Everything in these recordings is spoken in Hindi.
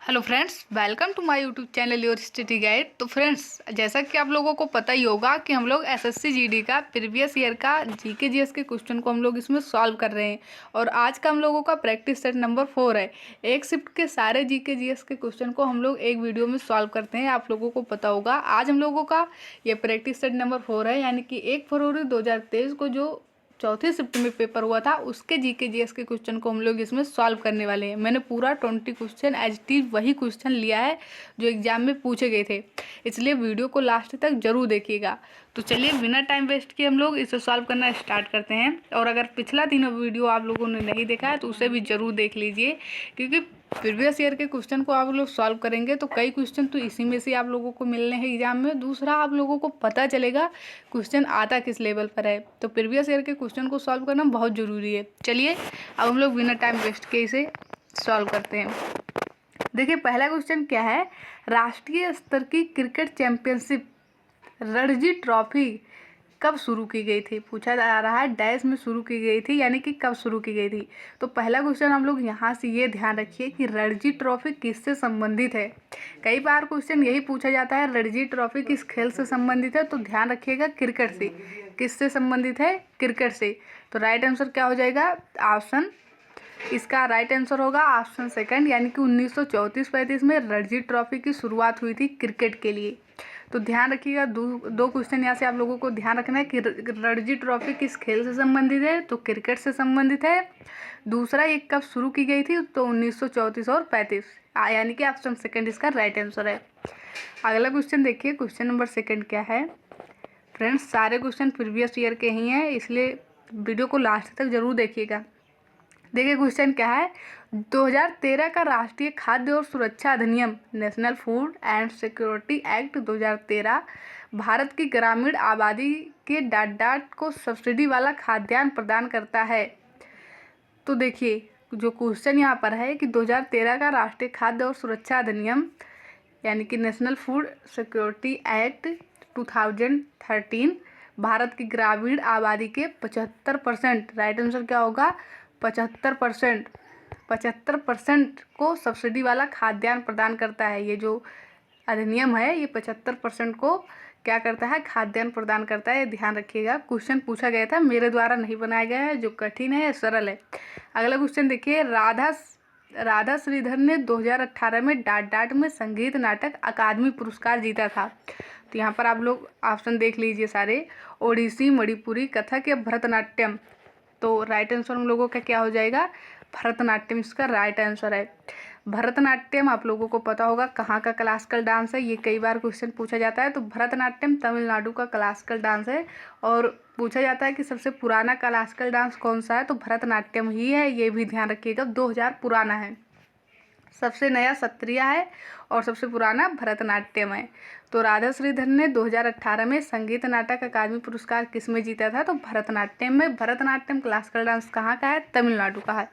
Hello friends, welcome to my YouTube channel your study guide. तो फ्रेंड्स, जैसा कि आप लोगों को पता ही होगा कि हम लोग एसएससी जीडी का प्रीवियस ईयर का जीके जीएस के क्वेश्चन को हम लोग इसमें सॉल्व कर रहे हैं। और आज का हम लोगों का प्रैक्टिस सेट नंबर 4 है। एक शिफ्ट के सारे जीके जीएस के क्वेश्चन को हम लोग एक वीडियो में सॉल्व करते हैं, आप लोगों को पता होगा। आज हम लोगों का ये प्रैक्टिस सेट नंबर 4 है, यानी कि 1 फरवरी 2023 को जो चौथी शिफ्ट में पेपर हुआ था उसके जीके जीएस के क्वेश्चन को हम लोग इसमें सॉल्व करने वाले हैं। मैंने पूरा 20 क्वेश्चन एज टी वही क्वेश्चन लिया है जो एग्जाम में पूछे गए थे, इसलिए वीडियो को लास्ट तक जरूर देखिएगा। तो चलिए बिना टाइम वेस्ट किए हम लोग इसे सॉल्व करना स्टार्ट करते हैं। और अगर पिछला तीनों वीडियो आप लोगों ने नहीं देखा है तो उसे भी जरूर देख लीजिए, क्योंकि प्रीवियस ईयर के क्वेश्चन को आप लोग सॉल्व करेंगे तो कई क्वेश्चन तो इसी में से आप लोगों को मिलने हैं एग्जाम में। दूसरा, आप लोगों को पता चलेगा क्वेश्चन आता किस लेवल पर है। तो प्रीवियस ईयर के क्वेश्चन को सॉल्व करना बहुत ज़रूरी है। चलिए अब हम लोग बिना टाइम वेस्ट किए इसे सॉल्व करते हैं। देखिए पहला क्वेश्चन क्या है, राष्ट्रीय स्तर की क्रिकेट चैंपियनशिप रणजी ट्रॉफी कब शुरू की गई थी। पूछा जा रहा है डैश में शुरू की गई थी, यानी कि कब शुरू की गई थी। तो पहला क्वेश्चन हम लोग यहाँ से ये ध्यान रखिए कि रणजी ट्रॉफी किससे संबंधित है। कई बार क्वेश्चन यही पूछा जाता है रणजी ट्रॉफी किस खेल से संबंधित है, तो ध्यान रखिएगा क्रिकेट से। किससे संबंधित है? क्रिकेट से। तो राइट आंसर क्या हो जाएगा? ऑप्शन, इसका राइट आंसर होगा ऑप्शन सेकंड, यानी कि 1934-35 में रणजी ट्रॉफी की शुरुआत हुई थी क्रिकेट के लिए। तो ध्यान रखिएगा, दो क्वेश्चन यहाँ से आप लोगों को ध्यान रखना है कि रणजी ट्रॉफी किस खेल से संबंधित है, तो क्रिकेट से संबंधित है। दूसरा, ये कब शुरू की गई थी, तो 1934 और 35, यानी कि ऑप्शन सेकंड इसका राइट आंसर है। अगला क्वेश्चन देखिए, क्वेश्चन नंबर सेकंड क्या है। फ्रेंड्स, सारे क्वेश्चन प्रीवियस ईयर के ही हैं, इसलिए वीडियो को लास्ट तक जरूर देखिएगा। देखिए क्वेश्चन क्या है, 2013 का राष्ट्रीय खाद्य और सुरक्षा अधिनियम national food and security act 2013 Bharat की ग्रामीण आबादी के डाट डाट को सब्सिडी वाला खाद्यान्न प्रदान करता है। तो देखिए जो क्वेश्चन यहाँ पर है कि 2013 का राष्ट्रीय खाद्य और सुरक्षा अधिनियम यानी कि national food security act 2013 Bharat की ग्रामीण आबादी के 75%, राइट आंसर क्या होगा? 75%, 75% को सब्सिडी वाला खाद्यान्न प्रदान करता है। ये जो अधिनियम है ये 75% को क्या करता है? खाद्यान्न प्रदान करता है। ध्यान रखिएगा, क्वेश्चन पूछा गया था, मेरे द्वारा नहीं बनाया गया है, जो कठिन है सरल है। अगला क्वेश्चन देखिए, राधा श्रीधर ने 2018 में डाट डाट में संगीत नाटक अकादमी पुरस्कार जीता था। तो यहाँ पर आप लोग ऑप्शन देख लीजिए सारे, ओडिसी, मणिपुरी, कथक या भरतनाट्यम। तो राइट आंसर हम लोगों का क्या हो जाएगा? भरतनाट्यम इसका राइट आंसर है। भरतनाट्यम आप लोगों को पता होगा कहाँ का क्लासिकल डांस है, ये कई बार क्वेश्चन पूछा जाता है। तो भरतनाट्यम तमिलनाडु का क्लासिकल डांस है। और पूछा जाता है कि सबसे पुराना क्लासिकल डांस कौन सा है, तो भरतनाट्यम ही है, ये भी ध्यान रखिएगा। 2000 पुराना है, सबसे नया सत्रिय है और सबसे पुराना भरतनाट्यम है। तो राधा श्रीधर ने 2018 में संगीत नाटक अकादमी पुरस्कार किस में जीता था, तो भरतनाट्यम में। भरतनाट्यम क्लासिकल डांस कहाँ का है? तमिलनाडु का है।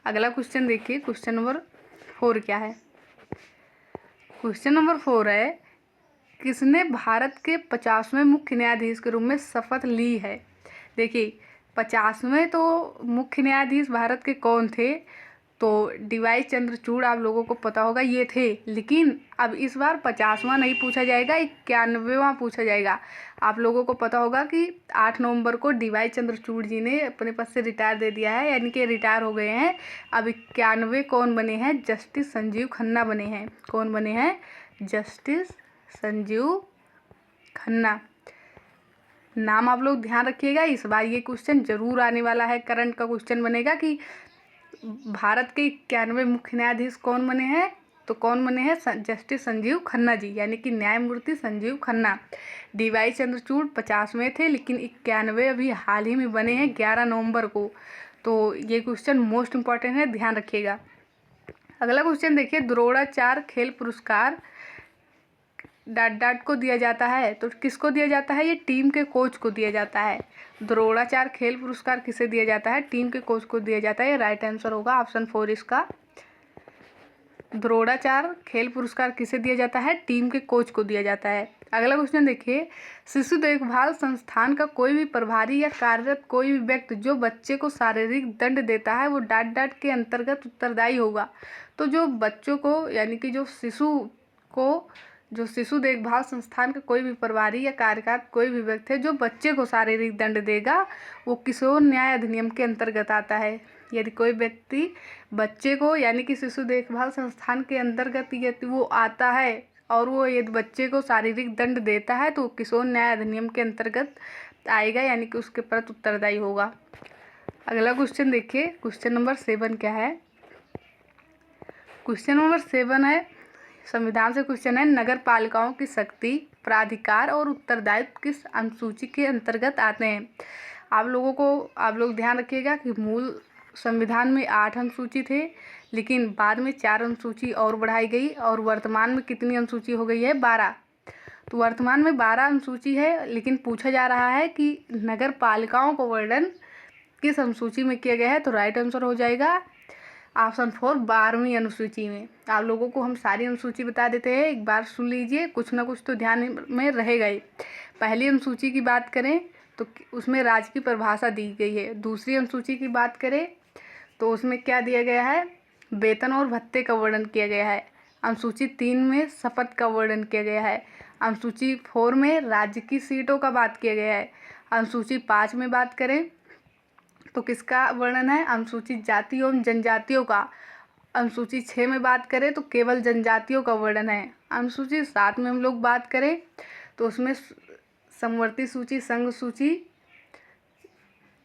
अगला क्वेश्चन देखिए, क्वेश्चन नंबर 4 क्या है। क्वेश्चन नंबर 4 है, किसने भारत के 50वें मुख्य न्यायाधीश के रूप में शपथ ली है। देखिए 50वें तो मुख्य न्यायाधीश भारत के कौन थे, तो डीवाई चंद्रचूड़ आप लोगों को पता होगा ये थे। लेकिन अब इस बार 50वां नहीं पूछा जाएगा, 91वां पूछा जाएगा। आप लोगों को पता होगा कि 8 नवंबर को डीवाई चंद्रचूड़ जी ने अपने पद से रिटायर दे दिया है, यानी कि रिटायर हो गए हैं। अब 91 कौन बने हैं? जस्टिस संजीव खन्ना बने हैं। कौन बने हैं? जस्टिस संजीव खन्ना। नाम आप लोग ध्यान रखिएगा, इस बार ये क्वेश्चन जरूर आने वाला है। करंट का क्वेश्चन बनेगा कि भारत के 91 मुख्य न्यायाधीश कौन बने हैं, तो कौन बने हैं? जस्टिस संजीव खन्ना जी, यानी कि न्यायमूर्ति संजीव खन्ना। डीवाई चंद्रचूड़ 50वें थे, लेकिन 91 अभी हाल ही में बने हैं 11 नवंबर को। तो ये क्वेश्चन मोस्ट इंपॉर्टेंट है, ध्यान रखिएगा। अगला क्वेश्चन देखिए, द्रोणाचार्य खेल पुरस्कार डाट डाट को दिया जाता है, तो किसको दिया जाता है? ये टीम के कोच को दिया जाता है। द्रोणाचार्य खेल पुरस्कार किसे दिया जाता है? टीम के कोच को दिया जाता है। ये राइट आंसर होगा ऑप्शन 4 इसका। द्रोणाचार्य खेल पुरस्कार किसे दिया जाता है? टीम के कोच को दिया जाता है। अगला क्वेश्चन देखिए, शिशु देखभाल संस्थान का कोई भी प्रभारी या कार्यरत कोई भी व्यक्ति जो बच्चे को शारीरिक दंड देता है वो डांट के अंतर्गत उत्तरदायी होगा। तो जो बच्चों को यानी कि जो शिशु देखभाल संस्थान का कोई भी प्रभारी या कार्यरत कोई भी व्यक्ति है जो बच्चे को शारीरिक दंड देगा वो किशोर न्याय अधिनियम के अंतर्गत आता है। यदि कोई व्यक्ति बच्चे को यानी कि शिशु देखभाल संस्थान के अंतर्गत यदि वो आता है और वो यदि बच्चे को शारीरिक दंड देता है तो किशोर न्याय अधिनियम के अंतर्गत आएगा, यानी कि उसके प्रति उत्तरदायी होगा। अगला क्वेश्चन देखिए, क्वेश्चन नंबर 7 क्या है? क्वेश्चन नंबर 7 है, संविधान से क्वेश्चन है, नगर पालिकाओं की शक्ति, प्राधिकार और उत्तरदायित्व किस अनुसूची के अंतर्गत आते हैं? आप लोग ध्यान रखिएगा कि मूल संविधान में 8 अनुसूची थे, लेकिन बाद में 4 अनुसूची और बढ़ाई गई और वर्तमान में कितनी अनुसूची हो गई है? 12। तो वर्तमान में 12 अनुसूची है, लेकिन पूछा जा रहा है कि नगर पालिकाओं को वर्णन किस अनुसूची में किया गया है? तो राइट आंसर हो जाएगा ऑप्शन 4 12वीं अनुसूची में। आप लोगों को हम सारी अनुसूची बता देते हैं, एक बार सुन लीजिए, कुछ ना कुछ तो ध्यान में रहेगा ही। पहली अनुसूची की बात करें तो उसमें राज्य की परिभाषा दी गई है। दूसरी अनुसूची की बात करें तो उसमें क्या दिया गया है? वेतन और भत्ते का वर्णन किया गया है। अनुसूची 3 में शपथ का वर्णन किया गया है। अनुसूची 4 में राज्य की सीटों का बात किया गया है। अनुसूची 5 में बात करें तो किसका वर्णन है? अनुसूचित जाति एवं जनजातियों का। अनुसूची 6 में बात करें तो केवल जनजातियों का वर्णन है। अनुसूची 7 में हम लोग बात करें तो उसमें समवर्ती सूची, संघ सूची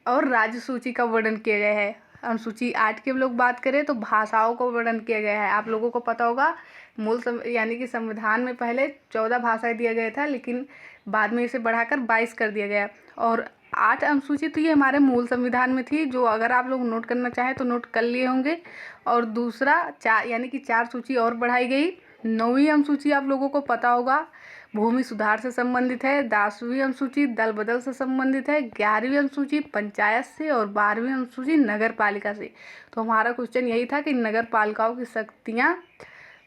और राज्य सूची का वर्णन किया गया है। अनुसूची 8 की हम लोग बात करें तो भाषाओं का वर्णन किया गया है। आप लोगों को पता होगा यानी कि संविधान में पहले 14 भाषाएं दिया गया था, लेकिन बाद में इसे बढ़ाकर 22 कर दिया गया। और 8 अनुसूची तो ये हमारे मूल संविधान में थी, जो अगर आप लोग नोट करना चाहें तो नोट कर लिए होंगे। और दूसरा 4 यानी कि 4 सूची और बढ़ाई गई। 9वीं अनुसूची आप लोगों को पता होगा भूमि सुधार से संबंधित है। 10वीं अनुसूची दल बदल से संबंधित है। 11वीं अनुसूची पंचायत से और 12वीं अनुसूची नगर पालिका से। तो हमारा क्वेश्चन यही था कि नगर पालिकाओं की शक्तियाँ,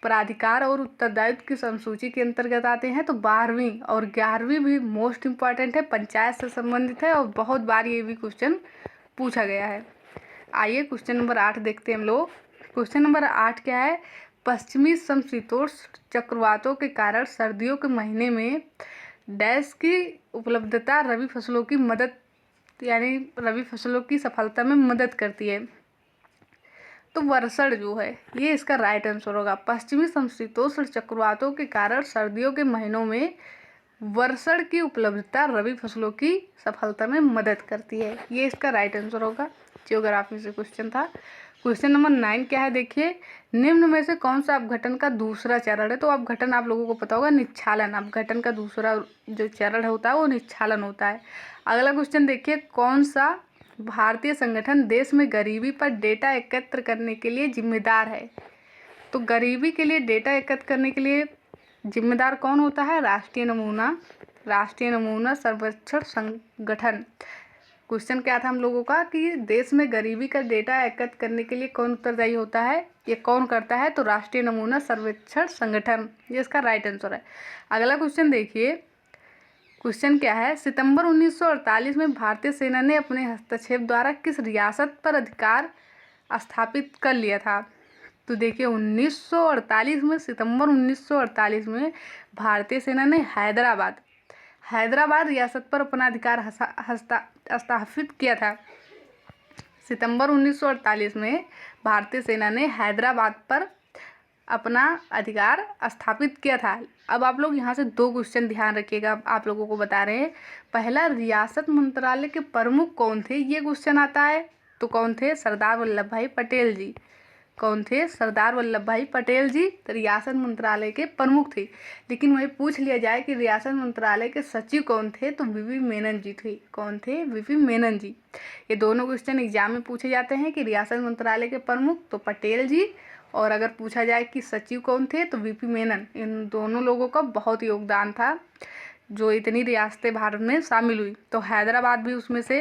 प्राधिकार और उत्तरदायित्व किस अनुसूची के अंतर्गत आते हैं? तो 12वीं और 11वीं भी मोस्ट इम्पॉर्टेंट है, पंचायत से संबंधित है और बहुत बार ये भी क्वेश्चन पूछा गया है। आइए क्वेश्चन नंबर 8 देखते हैं हम लोग। क्वेश्चन नंबर 8 क्या है? पश्चिमी समशीतोष्ण चक्रवातों के कारण सर्दियों के महीने में डैश की उपलब्धता रबी फसलों की मदद यानी रबी फसलों की सफलता में मदद करती है। तो वर्षण जो है ये इसका राइट आंसर होगा। पश्चिमी समशीतोष्ण चक्रवातों के कारण सर्दियों के महीनों में वर्षण की उपलब्धता रबी फसलों की सफलता में मदद करती है, ये इसका राइट आंसर होगा। जियोग्राफी से क्वेश्चन था। क्वेश्चन नंबर 9 क्या है? देखिए, निम्न में से कौन सा अपघटन का दूसरा चरण है? तो अपघटन आप लोगों को पता होगा निच्छालन। अपघटन का दूसरा जो चरण होता है वो निच्छालन होता है। अगला क्वेश्चन देखिए, कौन सा भारतीय संगठन देश में गरीबी पर डेटा एकत्र करने के लिए जिम्मेदार है? तो गरीबी के लिए डेटा एकत्र करने के लिए जिम्मेदार कौन होता है? राष्ट्रीय नमूना सर्वेक्षण संगठन। क्वेश्चन क्या था हम लोगों का कि देश में गरीबी का डेटा एकत्र करने के लिए कौन उत्तरदायी होता है, ये कौन करता है? तो राष्ट्रीय नमूना सर्वेक्षण संगठन, ये इसका राइट आंसर है। अगला क्वेश्चन देखिए, क्वेश्चन क्या है? सितंबर 1948 में भारतीय सेना ने अपने हस्तक्षेप द्वारा किस रियासत पर अधिकार स्थापित कर लिया था? तो देखिए 1948 में, सितंबर 1948 में भारतीय सेना ने हैदराबाद रियासत पर अपना अधिकार स्थापित किया था। सितंबर 1948 में भारतीय सेना ने हैदराबाद पर अपना अधिकार स्थापित किया था। अब आप लोग यहाँ से 2 क्वेश्चन ध्यान रखिएगा, आप लोगों को बता रहे हैं। पहला, रियासत मंत्रालय के प्रमुख कौन थे, ये क्वेश्चन आता है। तो कौन थे? सरदार वल्लभ भाई पटेल जी। कौन थे? सरदार वल्लभ भाई पटेल जी रियासत मंत्रालय के प्रमुख थे। लेकिन वही पूछ लिया जाए कि रियासत मंत्रालय के सचिव कौन थे, तो वीपी मेनन जी थे। कौन थे? वीपी मेनन जी। ये दोनों क्वेश्चन एग्जाम में पूछे जाते हैं कि रियासत मंत्रालय के प्रमुख तो पटेल जी, और अगर पूछा जाए कि सचिव कौन थे तो वीपी मेनन। इन दोनों लोगों का बहुत योगदान था जो इतनी रियासतें भारत में शामिल हुई। तो हैदराबाद भी उसमें से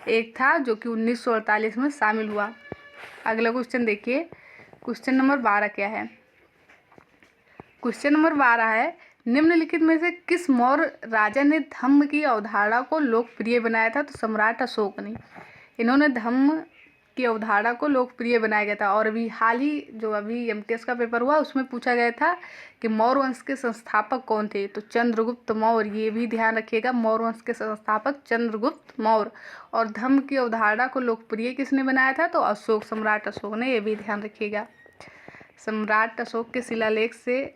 एक था जो कि 1948 में शामिल हुआ। अगला क्वेश्चन देखिए, क्वेश्चन नंबर 12 क्या है? क्वेश्चन नंबर 12 है, निम्नलिखित में से किस मौर्य राजा ने धम्म की अवधारणा को लोकप्रिय बनाया था? तो सम्राट अशोक ने। इन्होंने धम्म की अवधारणा को लोकप्रिय बनाया गया था। और अभी हाल ही जो अभी एमटीएस का पेपर हुआ उसमें पूछा गया था कि मौर्य वंश के संस्थापक कौन थे? तो चंद्रगुप्त मौर्य। ये भी ध्यान रखिएगा, मौर्य वंश के संस्थापक चंद्रगुप्त मौर्य। और धम्म की अवधारणा को लोकप्रिय किसने बनाया था? तो अशोक, सम्राट अशोक ने। ये भी ध्यान रखिएगा। सम्राट अशोक के शिलालेख से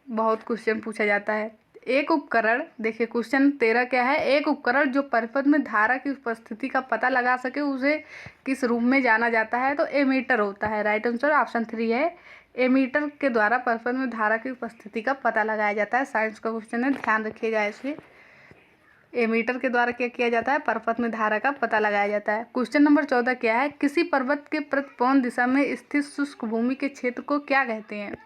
बहुत क्वेश्चन पूछा जाता है। एक उपकरण, देखिए क्वेश्चन 13 क्या है, एक उपकरण जो परिपथ में धारा की उपस्थिति का पता लगा सके उसे किस रूप में जाना जाता है? तो एमीटर होता है। राइट आंसर ऑप्शन 3 है। एमीटर के द्वारा परिपथ में धारा की उपस्थिति का पता लगाया जाता है। साइंस का क्वेश्चन है, ध्यान रखिएगा इसे। एमीटर के द्वारा क्या किया जाता है? परिपथ में धारा का पता लगाया जाता है। क्वेश्चन नंबर 14 क्या है, किसी पर्वत के प्रतपौन दिशा में स्थित शुष्क भूमि के क्षेत्र को क्या कहते हैं?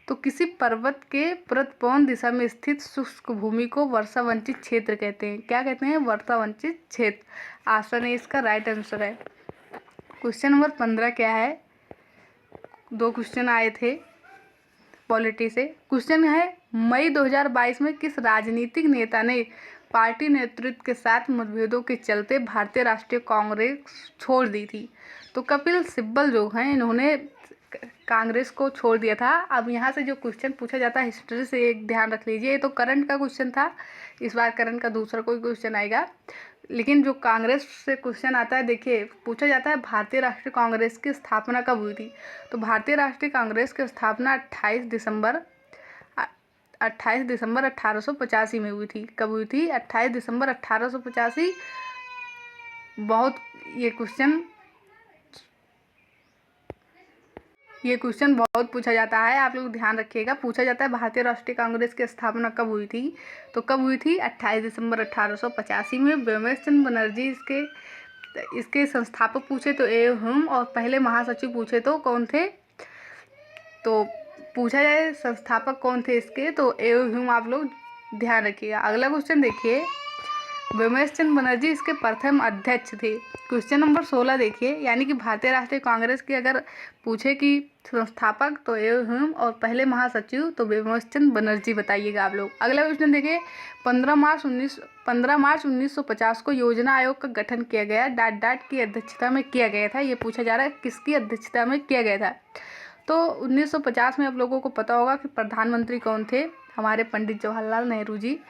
तो किसी पर्वत के प्रतपौन दिशा में स्थित शुष्क भूमि को वर्षावंचित क्षेत्र कहते हैं। क्या कहते हैं? वर्षावंचित क्षेत्र। ऑप्शन ए इसका राइट आंसर है। क्वेश्चन नंबर 15 क्या है, 2 क्वेश्चन आए थे पॉलिटी से। क्वेश्चन है, मई 2022 में किस राजनीतिक नेता ने पार्टी नेतृत्व के साथ मतभेदों के चलते भारतीय राष्ट्रीय कांग्रेस छोड़ दी थी? तो कपिल सिब्बल जो हैं इन्होंने कांग्रेस को छोड़ दिया था। अब यहाँ से जो क्वेश्चन पूछा जाता है हिस्ट्री से, एक ध्यान रख लीजिए, ये तो करंट का क्वेश्चन था, इस बार करंट का दूसरा कोई क्वेश्चन आएगा। लेकिन जो कांग्रेस से क्वेश्चन आता है, देखिए पूछा जाता है भारतीय राष्ट्रीय कांग्रेस की स्थापना कब हुई थी? तो भारतीय राष्ट्रीय कांग्रेस की स्थापना 28 दिसंबर 1885 में हुई थी। कब हुई थी? 28 दिसंबर 1885। बहुत ये क्वेश्चन बहुत पूछा जाता है, आप लोग ध्यान रखिएगा। पूछा जाता है भारतीय राष्ट्रीय कांग्रेस की स्थापना कब हुई थी? तो कब हुई थी? 28 दिसंबर 1885 में। व्योमेश चंद्र बनर्जी इसके संस्थापक पूछे तो ए ह्यूम, और पहले महासचिव पूछे तो कौन थे? तो पूछा जाए संस्थापक कौन थे इसके, तो ए ह्यूम, आप लोग ध्यान रखिएगा। अगला क्वेश्चन देखिए, व्योमेश चंद्र बनर्जी इसके प्रथम अध्यक्ष थे। क्वेश्चन नंबर 16 देखिए, यानी कि भारतीय राष्ट्रीय कांग्रेस की अगर पूछे कि संस्थापक तो ए ह्यूम और पहले महासचिव तो व्योमेश चंद्र बनर्जी बताइएगा आप लोग। अगला क्वेश्चन देखिए, 15 मार्च 1950 को योजना आयोग का गठन किया गया, डॉट डॉट की अध्यक्षता में किया गया था। ये पूछा जा रहा है किसकी अध्यक्षता में किया गया था? तो 1950 में आप लोगों को पता होगा कि प्रधानमंत्री कौन थे? हमारे पंडित जवाहरलाल नेहरू जी।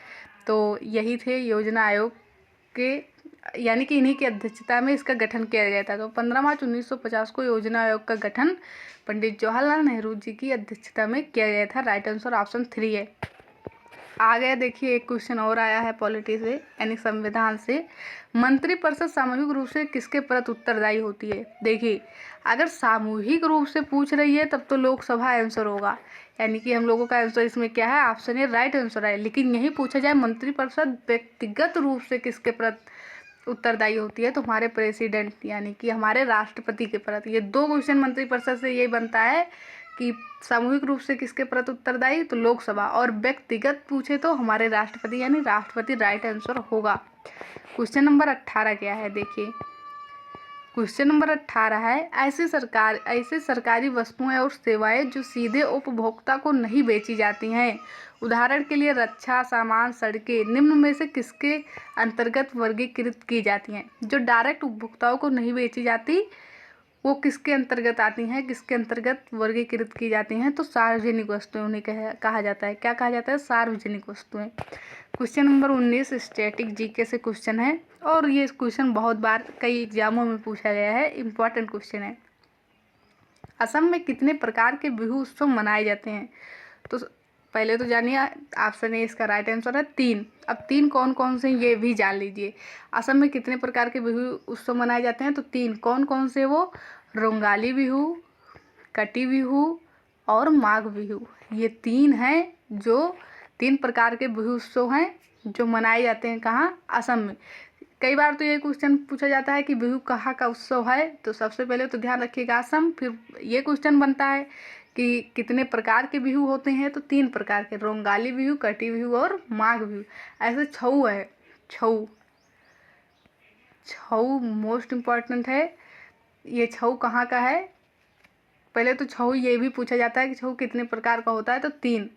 तो यही थे योजना आयोग के, यानी कि इन्हीं की अध्यक्षता में इसका गठन किया गया था। तो 15 मार्च 1950 को योजना आयोग का गठन पंडित जवाहरलाल नेहरू जी की अध्यक्षता में किया गया था। राइट आंसर ऑप्शन 3 है। आ गया देखिए, एक क्वेश्चन और आया है पॉलिटी से, यानी संविधान से। मंत्रिपरिषद सामूहिक रूप से किसके प्रति उत्तरदायी होती है? देखिए, अगर सामूहिक रूप से पूछ रही है तब तो लोकसभा आंसर होगा, यानी कि हम लोगों का आंसर इसमें क्या है? ऑप्शन ए राइट आंसर है। लेकिन यही पूछा जाए मंत्रिपरिषद व्यक्तिगत रूप से किसके प्रति उत्तरदायी होती है? तो हमारे प्रेसिडेंट, यानी कि हमारे राष्ट्रपति के प्रति। ये 2 क्वेश्चन मंत्रिपरिषद से यही बनता है कि सामूहिक रूप से किसके प्रति उत्तरदायी? तो लोकसभा। और व्यक्तिगत पूछे तो हमारे राष्ट्रपति, यानी राष्ट्रपति राइट आंसर होगा। क्वेश्चन नंबर 18 क्या है देखिए, क्वेश्चन नंबर 18 है, ऐसे सरकारी वस्तुएं और सेवाएं जो सीधे उपभोक्ता को नहीं बेची जाती हैं, उदाहरण के लिए रक्षा सामान, सड़कें, निम्न में से किसके अंतर्गत वर्गीकृत की जाती हैं? जो डायरेक्ट उपभोक्ताओं को नहीं बेची जाती वो किसके अंतर्गत आती हैं, किसके अंतर्गत वर्गीकृत की जाती हैं? तो सार्वजनिक वस्तुएं उन्हें कहा जाता है। क्या कहा जाता है? सार्वजनिक वस्तुएं। क्वेश्चन नंबर 19 स्टैटिक जीके से क्वेश्चन है, और ये क्वेश्चन बहुत बार कई एग्जामों में पूछा गया है, इम्पॉर्टेंट क्वेश्चन है। असम में कितने प्रकार के बिहू उत्सव मनाए जाते हैं? तो पहले तो जानिए, ऑप्शन ए इसका राइट आंसर है 3। अब 3 कौन कौन से ये भी जान लीजिए। असम में कितने प्रकार के बिहू उत्सव मनाए जाते हैं? तो 3। कौन कौन से? वो रोंगाली बिहू, कटी बिहू और माघ बिहू। ये 3 हैं, जो 3 प्रकार के बिहू उत्सव हैं जो मनाए जाते हैं। कहाँ? असम में। कई बार तो ये क्वेश्चन पूछा जाता है कि बिहू कहाँ का उत्सव है? तो सबसे पहले तो ध्यान रखिएगा असम। फिर ये क्वेश्चन बनता है कि कितने प्रकार के बिहू होते हैं? तो 3 प्रकार के, रोंगाली बिहू, कटी बिहू और माघ बिहू। ऐसे छऊ है, छऊ मोस्ट इम्पॉर्टेंट है। ये छऊ कहाँ का है? पहले तो छऊ ये भी पूछा जाता है कि छऊ कितने प्रकार का होता है, तो 3।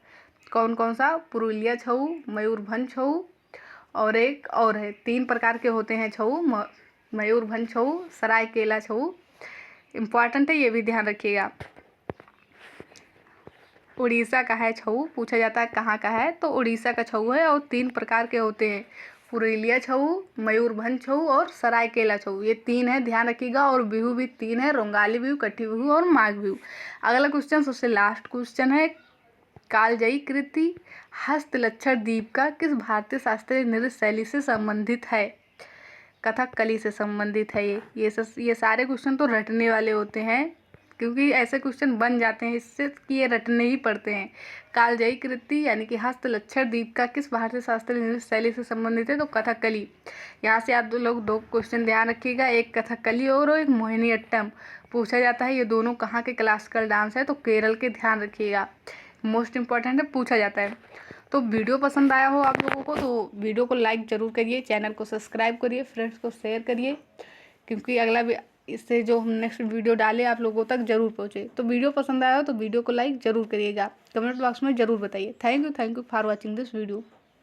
कौन कौन सा? पुरुलिया छऊ, मयूरभंज छऊ और एक और है। 3 प्रकार के होते हैं छऊ, मयूरभंज छऊ, सरायकेला छऊ। इम्पॉर्टेंट है, ये भी ध्यान रखिएगा। उड़ीसा का है छऊ, पूछा जाता है कहाँ का है, तो उड़ीसा का छऊ है और 3 प्रकार के होते हैं, पुरुलिया छऊ, मयूरभंज छऊ और सरायकेला छऊ। ये 3 है, ध्यान रखिएगा। और बिहू भी 3 है, रोंगाली बिहू, कट्टी बिहू और माघ बिहू। अगला क्वेश्चन सबसे लास्ट क्वेश्चन है, कालजयी कृति हस्तलक्षण दीप का किस भारतीय शास्त्रीय नृत्य शैली से संबंधित है? कथकली से संबंधित है। ये सारे क्वेश्चन तो रटने वाले होते हैं, क्योंकि ऐसे क्वेश्चन बन जाते हैं इससे कि ये रटने ही पड़ते हैं। कालजयी कृति यानी कि हस्तलक्षण दीप का किस भारतीय शास्त्रीय नृत्य शैली से संबंधित है? तो कथकली। यहाँ से आप लोग 2 क्वेश्चन ध्यान रखिएगा, एक कथकली और एक मोहिनीअट्टम पूछा जाता है। ये दोनों कहाँ के क्लासिकल डांस है? तो केरल के, ध्यान रखिएगा। मोस्ट इम्पॉर्टेंट है, पूछा जाता है। तो वीडियो पसंद आया हो आप लोगों को तो वीडियो को लाइक ज़रूर करिए, चैनल को सब्सक्राइब करिए, फ्रेंड्स को शेयर करिए, क्योंकि अगला इससे जो हम नेक्स्ट वीडियो डालें आप लोगों तक ज़रूर पहुँचे। तो वीडियो पसंद आया हो तो वीडियो को लाइक ज़रूर करिएगा, कमेंट बॉक्स में ज़रूर बताइए। Thank you for watching this video.